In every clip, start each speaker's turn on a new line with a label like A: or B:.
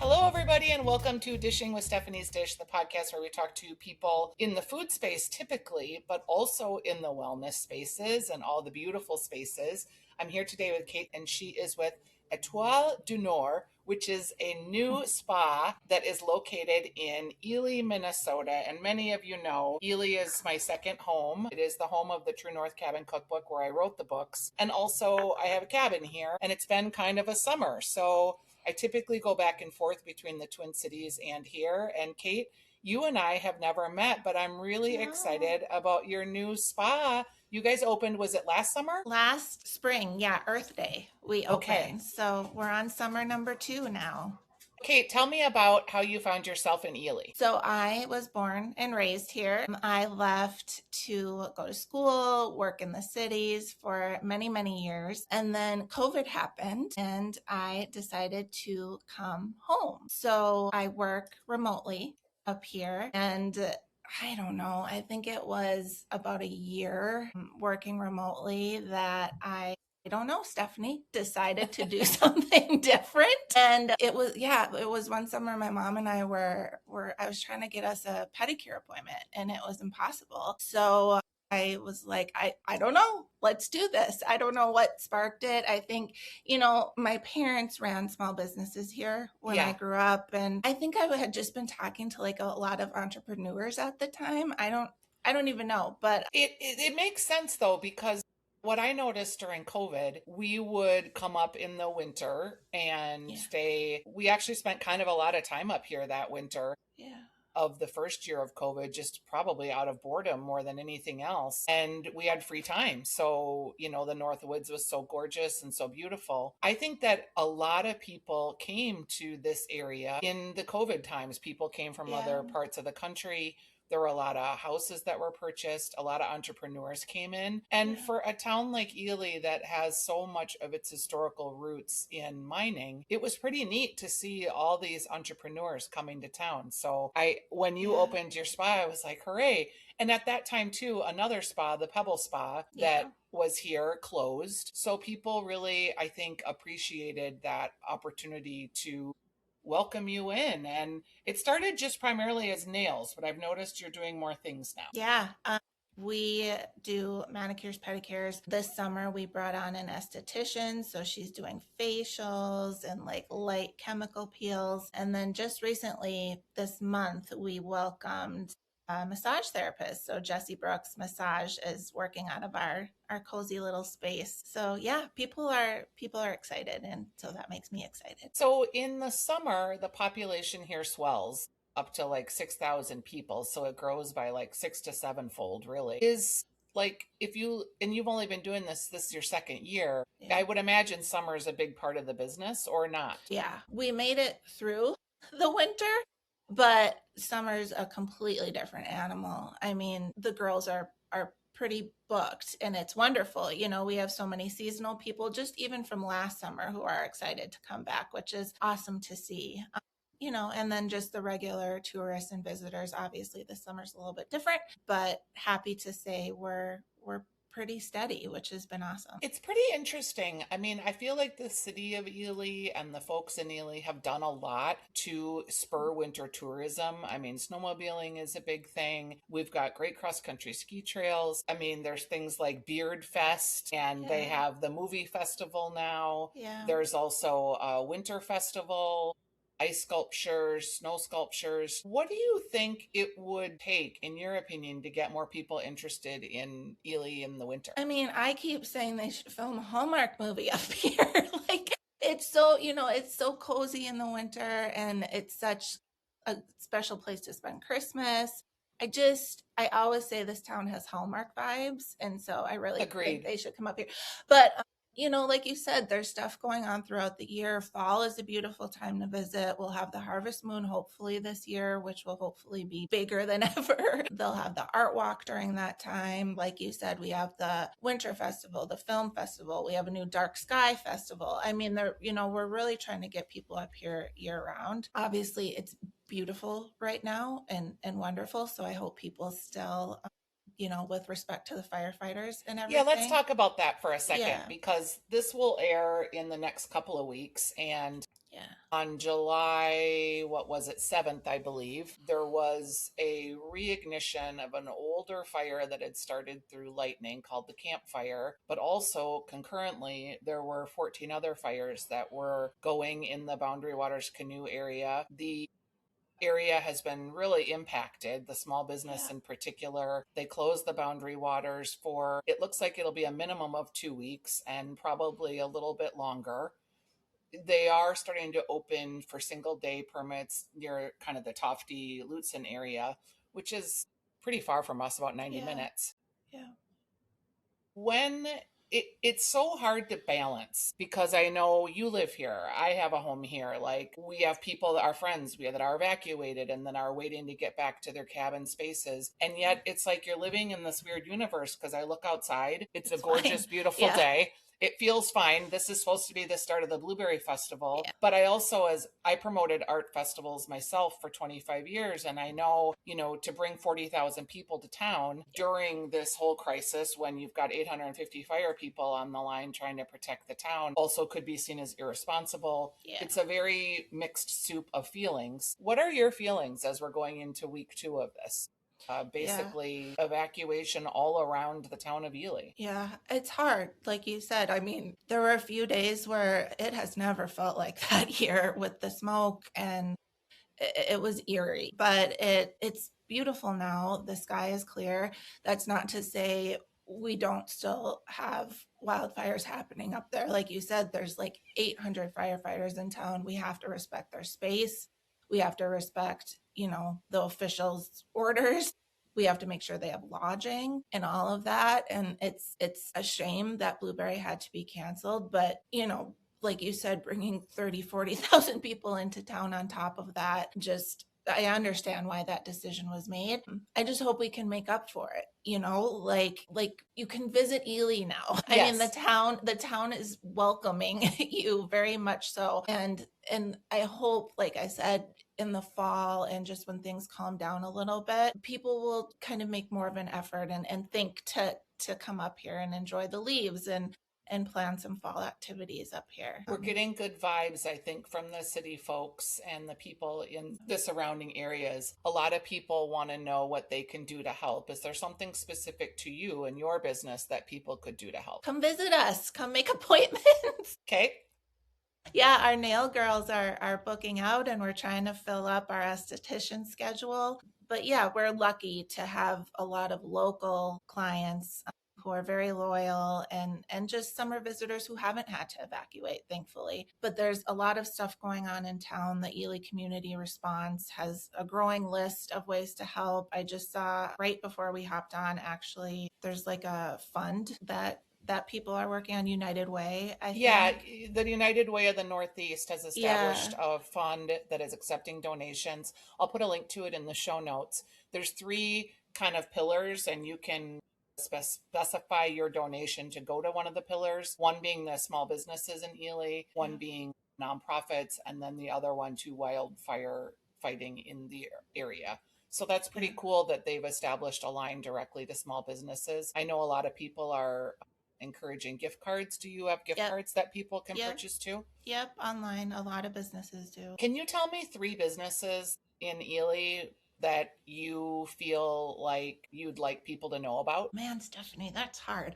A: Hello, everybody, and welcome to Dishing with Stephanie's Dish, the podcast where we talk to people in the food space typically, but also in the wellness spaces and all the beautiful spaces. I'm here today with Kate, and she is with Etoile du Nord, which is a new spa that is located in Ely, Minnesota. And many of you know, Ely is my second home. It is the home of the True North Cabin Cookbook where I wrote the books. And also, I have a cabin here, and it's been kind of a summer. So I typically go back and forth between the Twin Cities and here. And Kate, you and I have never met, but I'm really
B: No.
A: excited about your new spa. You guys opened, was it last summer?
B: Last spring, yeah, Earth Day, we
A: Okay.
B: opened. So we're on summer number 2 now.
A: Kate, tell me about how you found yourself in Ely.
B: So I was born and raised here. I left to go to school, work in the cities for many, many years. And then COVID happened and I decided to come home. So I work remotely up here and I don't know. I think it was about a year working remotely that I don't know, Stephanie decided to do something different. And it was one summer my mom and I I was trying to get us a pedicure appointment and it was impossible. So I was like, I don't know, let's do this. I don't know what sparked it. I think, my parents ran small businesses here when I
A: Yeah.
B: grew up. And I think I had just been talking to like a lot of entrepreneurs at the time. I don't even know, but
A: It makes sense though, because what I noticed during COVID, we would come up in the winter and
B: yeah,
A: stay. We actually spent kind of a lot of time up here that winter
B: yeah,
A: of the first year of COVID, just probably out of boredom more than anything else. And we had free time. So, the North Woods was so gorgeous and so beautiful. I think that a lot of people came to this area in the COVID times. People came from
B: yeah,
A: other parts of the country. There were a lot of houses that were purchased. A lot of entrepreneurs came in. And
B: yeah.
A: for a town like Ely that has so much of its historical roots in mining, it was pretty neat to see all these entrepreneurs coming to town. So when you
B: Yeah.
A: opened your spa, I was like, hooray. And at that time too, another spa, the Pebble Spa
B: Yeah.
A: that was here closed. So people really, I think, appreciated that opportunity to welcome you in. And it started just primarily as nails, but I've noticed you're doing more things now.
B: Yeah. We do manicures, pedicures. This summer, we brought on an esthetician. So she's doing facials and like light chemical peels. And then just recently, this month, we welcomed a massage therapist. So Jessie Brooks Massage is working out of our cozy little space. So yeah, people are excited. And so that makes me excited.
A: So in the summer, the population here swells up to like 6,000 people. So it grows by like 6 to 7 fold, really. Is like if you, and you've only been doing this is your second year,
B: Yeah.
A: I would imagine summer is a big part of the business or not.
B: Yeah, we made it through the winter, but summer's a completely different animal. I mean, the girls are pretty booked and it's wonderful. We have so many seasonal people just even from last summer who are excited to come back, which is awesome to see. And then just the regular tourists and visitors. Obviously, this summer's a little bit different, but happy to say we're pretty steady, which has been awesome.
A: It's pretty interesting. I mean, I feel like the city of Ely and the folks in Ely have done a lot to spur winter tourism. I mean, snowmobiling is a big thing. We've got great cross country ski trails. I mean, there's things like Beard Fest, and they
B: Yeah,
A: have the movie festival now.
B: yeah.
A: There's also a winter festival, ice sculptures, snow sculptures. What do you think it would take, in your opinion, to get more people interested in Ely in the winter?
B: I mean, I keep saying they should film a Hallmark movie up here. Like it's so cozy in the winter and it's such a special place to spend Christmas. I always say this town has Hallmark vibes. And so I really think
A: Agreed.
B: they should come up here. But like you said, there's stuff going on throughout the year. Fall is a beautiful time to visit. We'll have the harvest moon hopefully this year, which will hopefully be bigger than ever. They'll have the art walk during that time. Like you said, we have the winter festival, the film festival. We have a new dark sky festival. I mean, we're really trying to get people up here year round. Obviously, it's beautiful right now and wonderful. So I hope people still with respect to the firefighters and
A: Yeah, let's
B: everything.
A: talk about that for a second
B: Yeah,
A: because this will air in the next couple of weeks. And
B: yeah,
A: On July, what was it, 7th, I believe, there was a reignition of an older fire that had started through lightning called the campfire. But also concurrently, there were 14 other fires that were going in the Boundary Waters canoe area. The area has been really impacted, the small business
B: Yeah.
A: in particular. They closed the Boundary Waters for, it looks like it'll be a minimum of 2 weeks and probably a little bit longer. They are starting to open for single day permits near kind of the Tofty Lutsen area, which is pretty far from us, about 90
B: Yeah.
A: minutes.
B: Yeah.
A: When it's so hard to balance because I know you live here. I have a home here. Like we have people that are friends that are evacuated and then are waiting to get back to their cabin spaces. And yet it's like you're living in this weird universe because I look outside. It's a
B: It's fine.
A: gorgeous, beautiful
B: Yeah.
A: day. It feels fine. This is supposed to be the start of the Blueberry Festival.
B: Yeah.
A: But I also, as I promoted art festivals myself for 25 years, and I know, to bring 40,000 people to town during this whole crisis when you've got 850 fire people on the line trying to protect the town also could be seen as irresponsible.
B: Yeah.
A: It's a very mixed soup of feelings. What are your feelings as we're going into week 2 of this? Basically evacuation all around the town of Ely.
B: Yeah, it's hard. Like you said, I mean, there were a few days where it has never felt like that here with the smoke, and it was eerie, but it's beautiful now. The sky is clear. That's not to say we don't still have wildfires happening up there. Like you said, there's like 800 firefighters in town. We have to respect their space. We have to respect, the officials' orders. We have to make sure they have lodging and all of that. And it's a shame that Blueberry had to be canceled, but like you said, bringing 30, 40,000 people into town on top of that, I understand why that decision was made. I just hope we can make up for it. Like you can visit Ely now. I mean,
A: Yes.
B: the town is welcoming you very much so. And I hope, like I said, in the fall and just when things calm down a little bit, people will kind of make more of an effort and think to come up here and enjoy the leaves and plan some fall activities up here.
A: We're getting good vibes, I think, from the city folks and the people in the surrounding areas. A lot of people want to know what they can do to help. Is there something specific to you and your business that people could do to help?
B: Come visit us. Come make appointments.
A: Okay.
B: Yeah, our nail girls are booking out and we're trying to fill up our esthetician schedule. But yeah, we're lucky to have a lot of local clients who are very loyal and just summer visitors who haven't had to evacuate, thankfully. But there's a lot of stuff going on in town. The Ely Community Response has a growing list of ways to help. I just saw right before we hopped on, actually, there's like a fund that people are working on, United Way, I think.
A: Yeah, the United Way of the Northeast has established a fund that is accepting donations. I'll put a link to it in the show notes. There's 3 kind of pillars, and you can specify your donation to go to one of the pillars. One being the small businesses in Ely, one being nonprofits, and then the other one to wildfire fighting in the area. So that's pretty cool that they've established a line directly to small businesses. I know a lot of people are encouraging gift cards. Do you have gift cards that people can purchase too?
B: Yep, online. A lot of businesses do.
A: Can you tell me 3 businesses in Ely that you feel like you'd like people to know about?
B: Man, Stephanie, that's hard.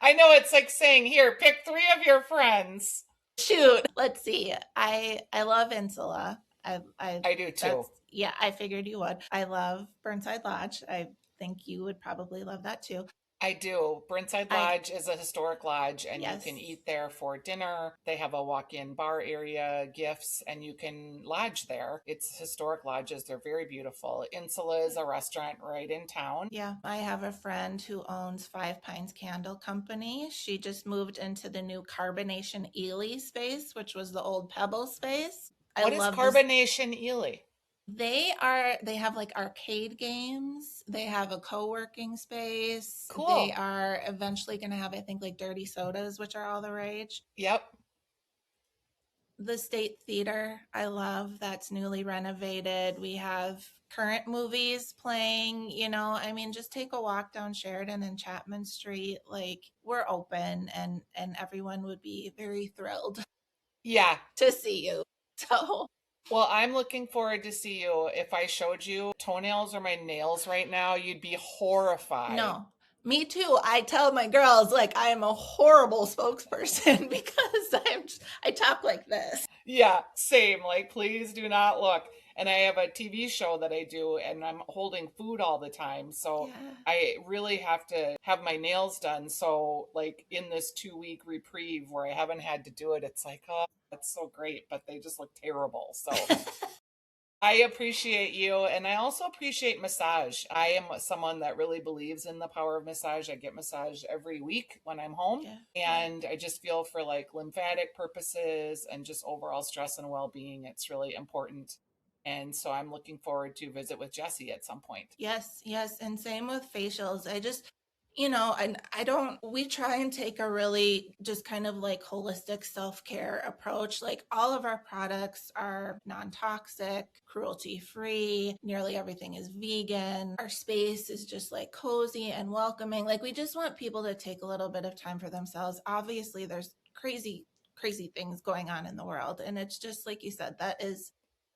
A: I know, it's like saying, here, pick 3 of your friends.
B: Shoot. Let's see. I love Insula.
A: I do too.
B: Yeah, I figured you would. I love Burnside Lodge. I think you would probably love that too.
A: I do. Burnside Lodge is a historic lodge, and
B: Yes.
A: you can eat there for dinner. They have a walk-in bar area, gifts, and you can lodge there. It's historic lodges. They're very beautiful. Insula is a restaurant right in town.
B: Yeah, I have a friend who owns Five Pines Candle Company. She just moved into the new Carbonation Ely space, which was the old Pebble space.
A: What is Carbonation Ely?
B: They have like arcade games. They have a co-working space.
A: Cool.
B: They are eventually going to have, I think, like dirty sodas, which are all the rage.
A: Yep.
B: The State Theater, I love. That's newly renovated. We have current movies playing, I mean, just take a walk down Sheridan and Chapman Street. Like, we're open and everyone would be very thrilled.
A: Yeah.
B: To see you. So
A: Well, I'm looking forward to see you. If I showed you toenails or my nails right now, you'd be horrified.
B: no, me too. I tell my girls like I am a horrible spokesperson because I talk like this.
A: Yeah, same. Like, please do not look. And I have a TV show that I do, and I'm holding food all the time. So
B: Yeah.
A: I really have to have my nails done. So, like, in this 2 week reprieve where I haven't had to do it, it's like, oh, that's so great, but they just look terrible. So I appreciate you, and I also appreciate massage. I am someone that really believes in the power of massage. I get massage every week when I'm home,
B: Yeah.
A: and I just feel for like lymphatic purposes and just overall stress and well-being, it's really important. And so I'm looking forward to visit with Jesse at some point.
B: Yes, yes, and same with facials. I just, and I don't, we try and take a really just kind of like holistic self-care approach. Like all of our products are non-toxic, cruelty-free, nearly everything is vegan. Our space is just like cozy and welcoming. Like we just want people to take a little bit of time for themselves. Obviously, there's crazy things going on in the world, and it's just like you said, that is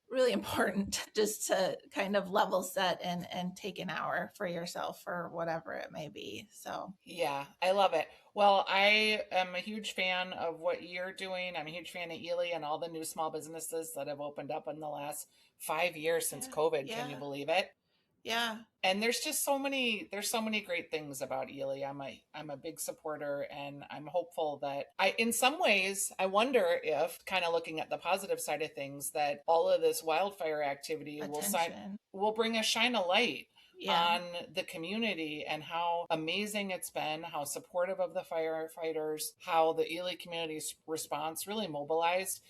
B: really important just to kind of level set and take an hour for yourself or whatever it may be. So
A: Yeah, I love it. Well, I am a huge fan of what you're doing. I'm a huge fan of Ely and all the new small businesses that have opened up in the last 5 years since
B: yeah,
A: COVID. Can you
B: yeah,
A: believe it?
B: yeah,
A: And there's so many great things about Ely. I'm a big supporter, and I'm hopeful that I in some ways I wonder if, kind of looking at the positive side of things, that all of this wildfire activity
B: attention.
A: will bring a shine of light
B: Yeah,
A: on the community and how amazing it's been, how supportive of the firefighters, how the Ely community's response really mobilized.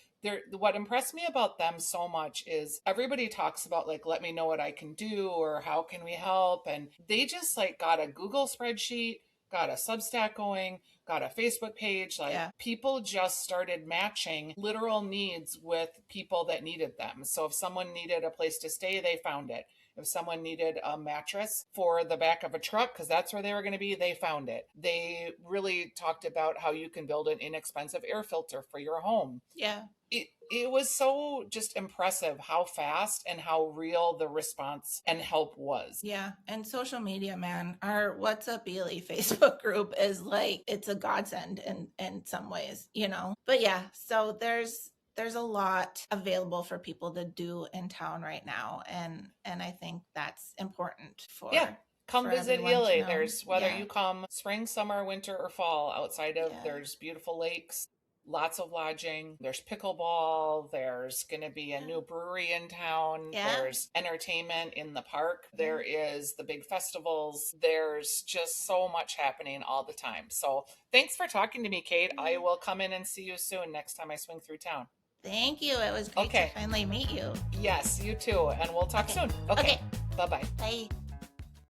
A: What impressed me about them so much is everybody talks about like, let me know what I can do or how can we help, and they just like got a Google spreadsheet, got a Substack going, got a Facebook page. Like
B: yeah,
A: people just started matching literal needs with people that needed them. So if someone needed a place to stay, they found it. If someone needed a mattress for the back of a truck, because that's where they were going to be, they found it. They really talked about how you can build an inexpensive air filter for your home.
B: yeah,
A: It was so just impressive how fast and how real the response and help was.
B: yeah. And social media, man, our What's Up Ely Facebook group is like it's a godsend in some ways. But yeah, so there's a lot available for people to do in town right now, and I think that's important
A: Yeah, come
B: for
A: visit
B: everyone to
A: Ely.
B: know.
A: There's whether
B: Yeah,
A: you come spring, summer, winter, or fall, outside of
B: yeah,
A: there's beautiful lakes, lots of lodging, there's pickleball, there's going to be a
B: yeah,
A: new brewery in town,
B: yeah,
A: there's entertainment in the park,
B: yeah.
A: there is the big festivals, there's just so much happening all the time. So thanks for talking to me, Kate. I
B: Yeah.
A: will come in and see you soon next time I swing through town.
B: Thank you. It was great to
A: Okay.
B: finally meet you.
A: Yes, you too. And we'll talk
B: Okay.
A: soon. Okay.
B: Okay.
A: Bye bye.
B: Bye.